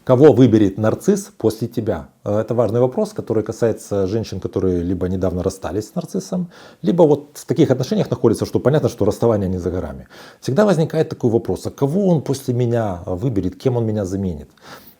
Кого выберет нарцисс после тебя? Это важный вопрос, который касается женщин, которые либо недавно расстались с нарциссом, либо вот в таких отношениях находятся, что понятно, что расставание не за горами. Всегда возникает такой вопрос, а кого он после меня выберет, кем он меня заменит?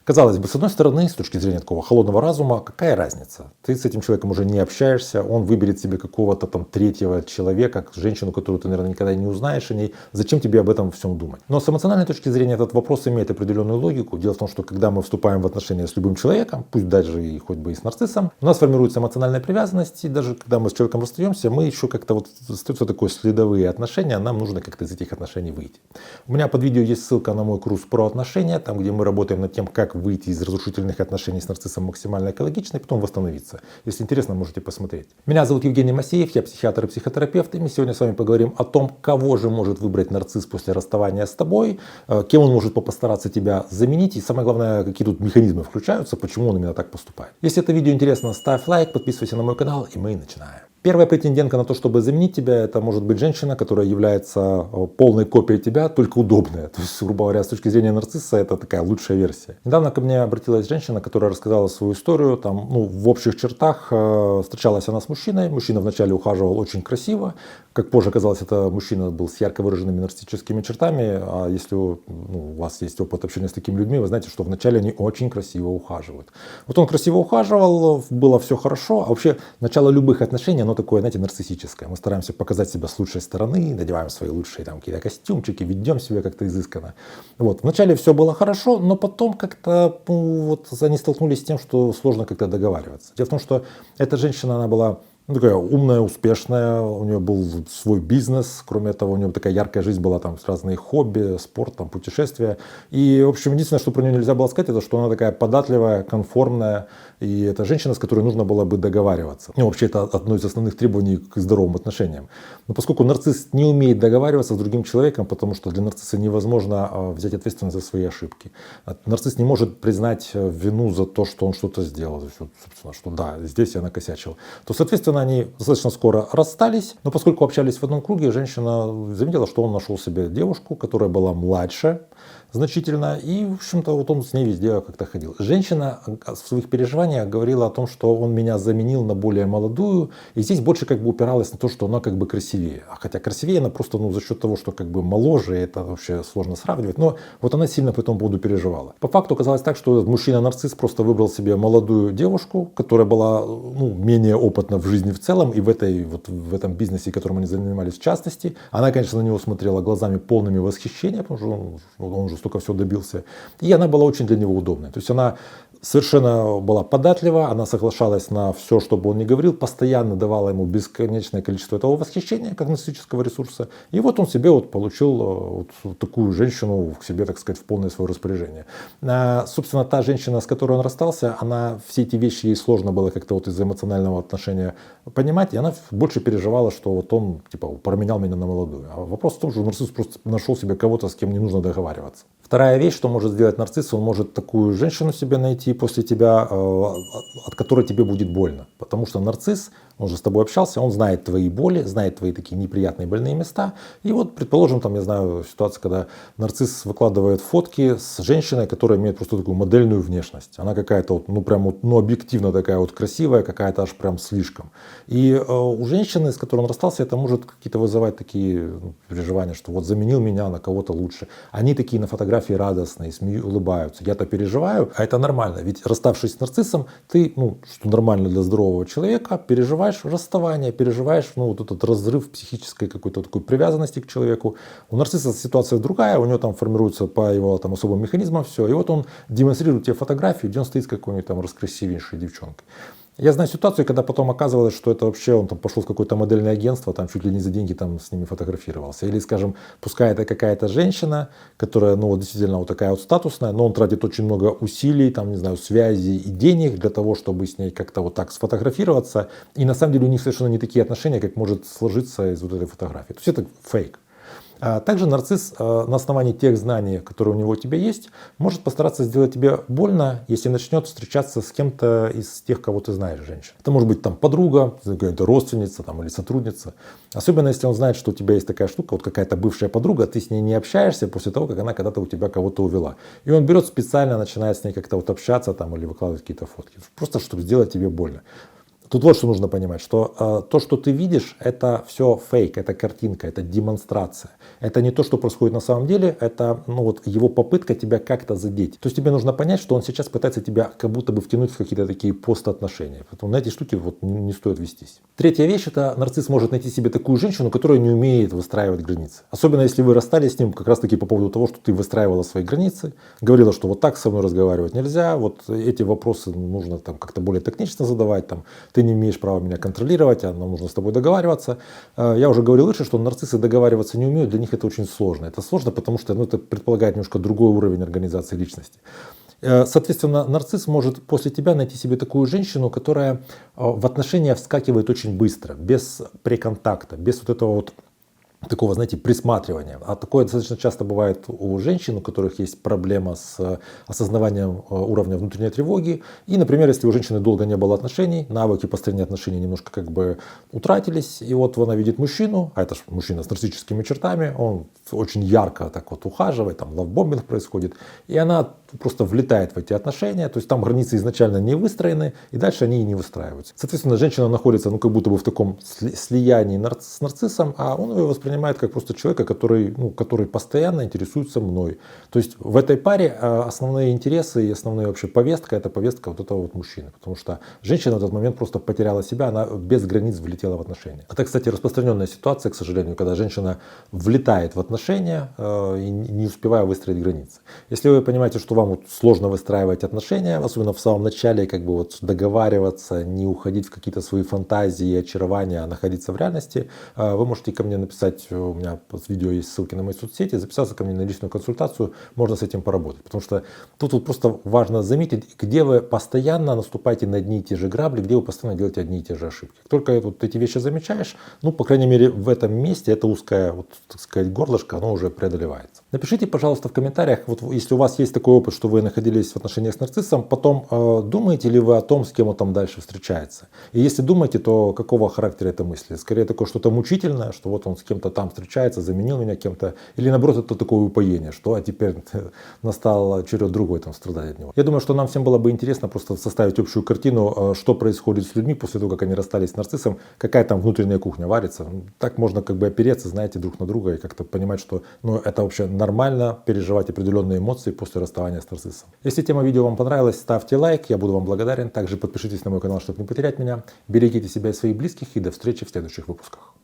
Казалось бы, с одной стороны, с точки зрения такого холодного разума, какая разница? Ты с этим человеком уже не общаешься, он выберет себе какого-то там третьего человека, женщину, которую ты, наверное, никогда не узнаешь о ней. Зачем тебе об этом всем думать? Но с эмоциональной точки зрения этот вопрос имеет определенную логику. Дело в том, что когда мы вступаем в отношения с любым человеком, пусть даже и хоть бы и с нарциссом, у нас формируется эмоциональная привязанность, и даже когда мы с человеком расстаемся, мы еще как-то вот остаются такое следовые отношения, нам нужно как-то из этих отношений выйти. У меня под видео есть ссылка на мой курс про отношения, там где мы работаем над тем, как выйти из разрушительных отношений с нарциссом максимально экологично и потом восстановиться. Если интересно, можете посмотреть. Меня зовут Евгений Масеев, я психиатр и психотерапевт, и мы сегодня с вами поговорим о том, кого же может выбрать нарцисс после расставания с тобой, кем он может постараться тебя заменить, и самое главное, какие тут механизмы включаются, почему он именно так поступает. Если это видео интересно, ставь лайк, подписывайся на мой канал, и мы начинаем. Первая претендентка на то, чтобы заменить тебя, это может быть женщина, которая является полной копией тебя, только удобная. То есть, грубо говоря, с точки зрения нарцисса, это такая лучшая версия. Недавно ко мне обратилась женщина, которая рассказала свою историю. Там, в общих чертах встречалась она с мужчиной. Мужчина вначале ухаживал очень красиво. Как позже оказалось, это мужчина был с ярко выраженными нарциссическими чертами. А если у вас есть опыт общения с такими людьми, вы знаете, что вначале они очень красиво ухаживают. Вот он красиво ухаживал, было все хорошо. А вообще, начало любых отношений, оно такое, знаете, нарциссическое. Мы стараемся показать себя с лучшей стороны, надеваем свои лучшие там какие-то костюмчики, ведем себя как-то изысканно. Вот. Вначале все было хорошо, но потом как-то они столкнулись с тем, что сложно как-то договариваться. Дело в том, что эта женщина, она была такая умная, успешная, у нее был свой бизнес, кроме того, у нее такая яркая жизнь была, там разные хобби, спорт, там, путешествия. И, в общем, единственное, что про нее нельзя было сказать, это что она такая податливая, конформная, и это женщина, с которой нужно было бы договариваться. Вообще, это одно из основных требований к здоровым отношениям. Но поскольку нарцисс не умеет договариваться с другим человеком, потому что для нарцисса невозможно взять ответственность за свои ошибки. Нарцисс не может признать вину за то, что он что-то сделал, собственно, что да, здесь я накосячил. То, соответственно, они достаточно скоро расстались, но поскольку общались в одном круге, женщина заметила, что он нашел себе девушку, которая была младше значительно, и, в общем-то, вот он с ней везде как-то ходил. Женщина в своих переживаниях говорила о том, что он меня заменил на более молодую, и здесь больше как бы упиралась на то, что она как бы красивее. Хотя красивее она просто за счет того, что как бы моложе, это вообще сложно сравнивать, но вот она сильно по этому поводу переживала. По факту оказалось так, что мужчина-нарцисс просто выбрал себе молодую девушку, которая была менее опытна в жизни в целом, и в этом бизнесе, которым они занимались в частности. Она, конечно, на него смотрела глазами полными восхищения, потому что он уже столько всего добился. И она была очень для него удобной. То есть она совершенно была податлива, она соглашалась на все, что бы он ни говорил, постоянно давала ему бесконечное количество этого восхищения, как нарциссического ресурса. И вот он себе получил такую женщину к себе, так сказать, в полное свое распоряжение. Собственно, та женщина, с которой он расстался, она все эти вещи ей сложно было как-то из эмоционального отношения понимать, и она больше переживала, что вот он променял меня на молодую. А вопрос в том, что нарцисс просто нашел себе кого-то, с кем не нужно договариваться. Вторая вещь, что может сделать нарцисс, он может такую женщину себе найти после тебя, от которой тебе будет больно. Потому что нарцисс, он же с тобой общался, он знает твои боли, знает твои такие неприятные больные места. И вот, предположим, я знаю ситуацию, когда нарцисс выкладывает фотки с женщиной, которая имеет просто такую модельную внешность. Она какая-то объективно такая красивая, какая-то аж прям слишком. И у женщины, с которой он расстался, это может какие-то вызывать такие переживания, что вот заменил меня на кого-то лучше. Они такие на фотографии радостные, улыбаются. Я-то переживаю, а это нормально. Ведь расставшись с нарциссом, ты, что нормально для здорового человека, переживаешь расставание, переживаешь этот разрыв психической какой-то такой привязанности к человеку. У нарцисса ситуация другая, у него там формируется по его особым механизмам все. И вот он демонстрирует тебе фотографию, где он стоит с какой-нибудь раскрасивейшей девчонкой. Я знаю ситуацию, когда потом оказывалось, что это вообще он пошел в какое-то модельное агентство, чуть ли не за деньги с ними фотографировался. Или, скажем, пускай это какая-то женщина, которая, действительно такая статусная, но он тратит очень много усилий, связей и денег для того, чтобы с ней как-то так сфотографироваться. И на самом деле у них совершенно не такие отношения, как может сложиться из этой фотографии. То есть это фейк. Также нарцисс на основании тех знаний, которые у него у тебя есть, может постараться сделать тебе больно, если начнет встречаться с кем-то из тех, кого ты знаешь, женщин. Это может быть там подруга, какая-то родственница там, или сотрудница. Особенно если он знает, что у тебя есть такая штука, вот какая-то бывшая подруга, ты с ней не общаешься после того, как она когда-то у тебя кого-то увела. И он берет специально, начинает с ней как-то вот общаться там, или выкладывать какие-то фотки. Просто чтобы сделать тебе больно. Тут вот что нужно понимать, что то, что ты видишь, это все фейк, это картинка, это демонстрация. Это не то, что происходит на самом деле, это вот его попытка тебя как-то задеть. То есть тебе нужно понять, что он сейчас пытается тебя как будто бы втянуть в какие-то такие постоотношения. Поэтому на эти штуки вот не стоит вестись. Третья вещь, это нарцисс может найти себе такую женщину, которая не умеет выстраивать границы. Особенно если вы расстались с ним как раз таки по поводу того, что ты выстраивала свои границы, говорила, что вот так со мной разговаривать нельзя, вот эти вопросы нужно там как-то более технично задавать, там, ты не имеешь права меня контролировать, а нам нужно с тобой договариваться. Я уже говорил выше, что нарциссы договариваться не умеют, для них это очень сложно. Это сложно, потому что это предполагает немножко другой уровень организации личности. Соответственно, нарцисс может после тебя найти себе такую женщину, которая в отношения вскакивает очень быстро, без преконтакта, без вот этого вот такого, знаете, присматривания. А такое достаточно часто бывает у женщин, у которых есть проблема с осознаванием уровня внутренней тревоги. И, например, если у женщины долго не было отношений, навыки построения отношений немножко как бы утратились, и вот она видит мужчину, а это же мужчина с нарциссическими чертами, он очень ярко так вот ухаживает, там лавбомбинг происходит, и она просто влетает в эти отношения, то есть там границы изначально не выстроены, и дальше они и не выстраиваются. Соответственно, женщина находится, как будто бы в таком слиянии с нарциссом, а он ее воспринимает как просто человека, который постоянно интересуется мной. То есть в этой паре основные интересы и основная вообще повестка, это повестка вот этого вот мужчины, потому что женщина в этот момент просто потеряла себя, она без границ влетела в отношения. Это, кстати, распространенная ситуация, к сожалению, когда женщина влетает в отношения, не успевая выстроить границы. Если вы понимаете, что вам сложно выстраивать отношения, особенно в самом начале, как бы вот договариваться, не уходить в какие-то свои фантазии и очарования, а находиться в реальности, вы можете ко мне написать, у меня под видео есть ссылки на мои соцсети, записаться ко мне на личную консультацию, можно с этим поработать. Потому что тут вот просто важно заметить, где вы постоянно наступаете на одни и те же грабли, где вы постоянно делаете одни и те же ошибки. Как только вот эти вещи замечаешь, по крайней мере, в этом месте это узкое, так сказать, горлышко, оно уже преодолевается. Напишите, пожалуйста, в комментариях, вот если у вас есть такой опыт, что вы находились в отношениях с нарциссом, потом думаете ли вы о том, с кем он там дальше встречается? И если думаете, то какого характера это мысли? Скорее такое что-то мучительное, что вот он с кем-то там встречается, заменил меня кем-то, или наоборот это такое упоение, что теперь настал черед другой там страдать от него. Я думаю, что нам всем было бы интересно просто составить общую картину, что происходит с людьми после того, как они расстались с нарциссом, какая там внутренняя кухня варится. Так можно как бы опереться, знаете, друг на друга и как-то понимать, что это вообще нормально переживать определенные эмоции после расставания с нарциссом. Если тема видео вам понравилась, ставьте лайк, я буду вам благодарен. Также подпишитесь на мой канал, чтобы не потерять меня. Берегите себя и своих близких, и до встречи в следующих выпусках.